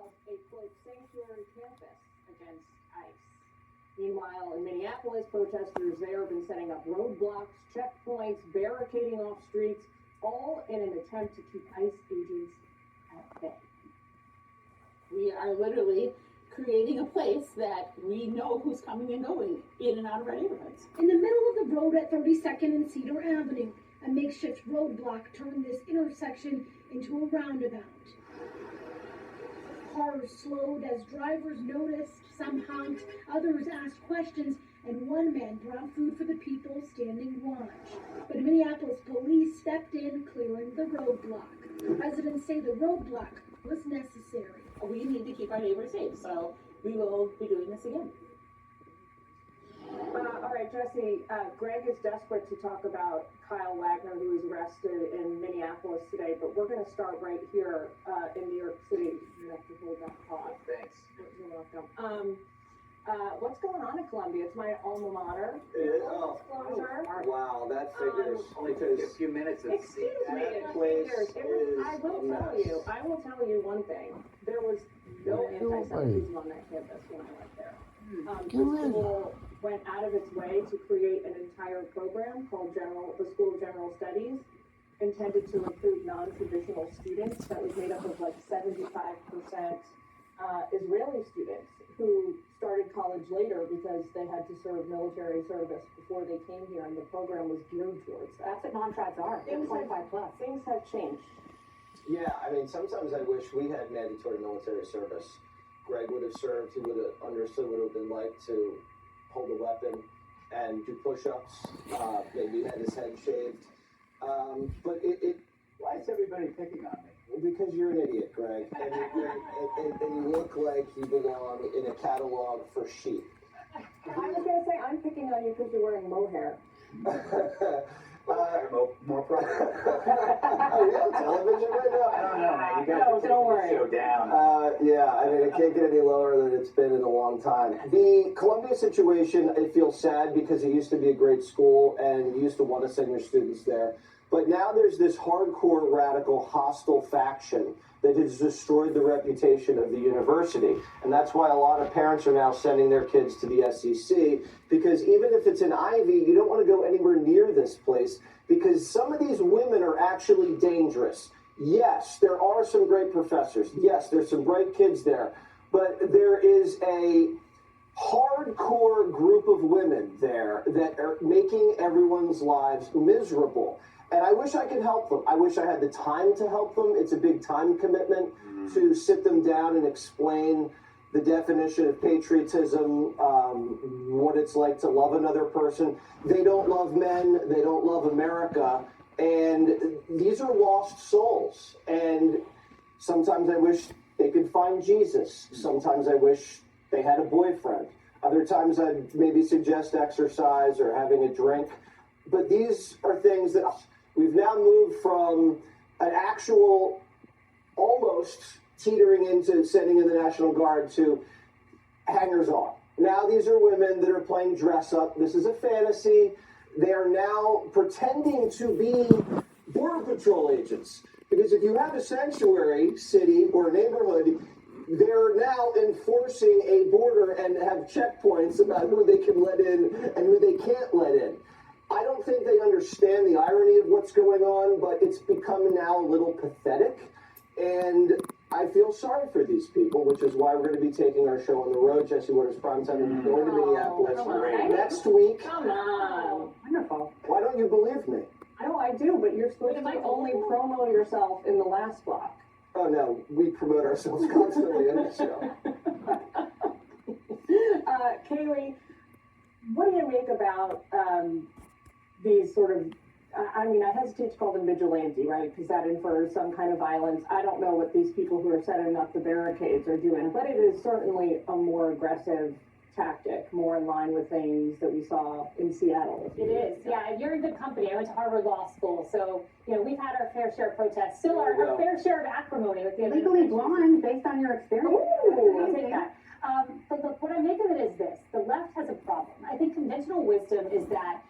themselves a, quote, sanctuary campus against ICE. Meanwhile, in Minneapolis, protesters there have been setting up roadblocks, checkpoints, barricading off streets, all in an attempt to keep ICE agents at bay. We are literally creating a place that we know who's coming and going in and out of our neighborhoods. In the middle of the road at 32nd and Cedar Avenue, a makeshift roadblock turned this intersection into a roundabout. Cars slowed as drivers noticed, some honked, others asked questions, and one man brought food for the people standing watch. But Minneapolis police stepped in, clearing the roadblock. Residents say the roadblock was necessary. We need to keep our neighbors safe, so we will be doing this again. All right, Jesse, Greg is desperate to talk about Kyle Wagner, who was arrested in Minneapolis today, but we're going to start right here in New York City. You have to hold that thought. Thanks. You're welcome. What's going on in Columbia? It's my alma mater. It is? Oh, wow, that figures. Only took a few minutes to see Excuse me, that. it place figures. I will is a tell mess. you. I will tell you one thing. There was no anti-Semitism on that campus when I went there. The school went out of its way to create an entire program called the School of General Studies, intended to recruit non-traditional students. That was made up of like 75% Israeli students who started college later because they had to serve military service before they came here, and the program was geared towards that. That's what non-trads are. They're 25 plus. Things have changed. Yeah, I mean, sometimes I wish we had mandatory military service. Greg would have served, he would have understood what it would have been like to hold a weapon and do push-ups, maybe had his head shaved. But Why is everybody picking on me? because you're an idiot, Greg, and you look like you belong in a catalog for sheep. I was going to say, I'm picking on you because you're wearing mohair. More problems. Are we on television right now? I don't know, man. You guys No, are don't worry. taking the show down. Yeah, I mean, it can't get any lower than it's been in a long time. The Columbia situation, I feel sad because it used to be a great school and you used to want to send your students there. But now there's this hardcore, radical, hostile faction that has destroyed the reputation of the university. And that's why a lot of parents are now sending their kids to the SEC, because even if it's an Ivy, you don't want to go anywhere near this place because some of these women are actually dangerous. Yes, there are some great professors. Yes, there's some bright kids there. But there is a hardcore group of women there that are making everyone's lives miserable. And I wish I could help them. I wish I had the time to help them. It's a big time commitment to sit them down and explain the definition of patriotism, what it's like to love another person. They don't love men. They don't love America. And these are lost souls. And sometimes I wish they could find Jesus. Sometimes I wish they had a boyfriend. Other times I'd maybe suggest exercise or having a drink. But these are things that we've now moved from an actual almost teetering into sending in the National Guard to hangers on. Now these are women that are playing dress up. This is a fantasy. They are now pretending to be Border Patrol agents. Because if you have a sanctuary city or a neighborhood, they're now enforcing a border and have checkpoints about who they can let in and who they can't let in. I don't think they understand the irony of what's going on, but it's become now a little pathetic. And I feel sorry for these people, which is why we're going to be taking our show on the road. Jesse Waters Primetime and going to Minneapolis come on. next week. Come on. Wonderful. Why don't you believe me? No, I do, but you're supposed to only promo yourself in the last block. Oh, no, we promote ourselves constantly in the show. Kaylee, what do you make about these sort of, I mean, I hesitate to call them vigilante, right? Because that infers some kind of violence. I don't know what these people who are setting up the barricades are doing, but it is certainly a more aggressive tactic, more in line with things that we saw in Seattle. It is, yeah. You're in good company. I went to Harvard Law School, so we've had our fair share of protests. Still our fair share of acrimony with the Legally blonde, based on your experience. Ooh, I'll take that. But look, what I make of it is this: the left has a problem. I think conventional wisdom is that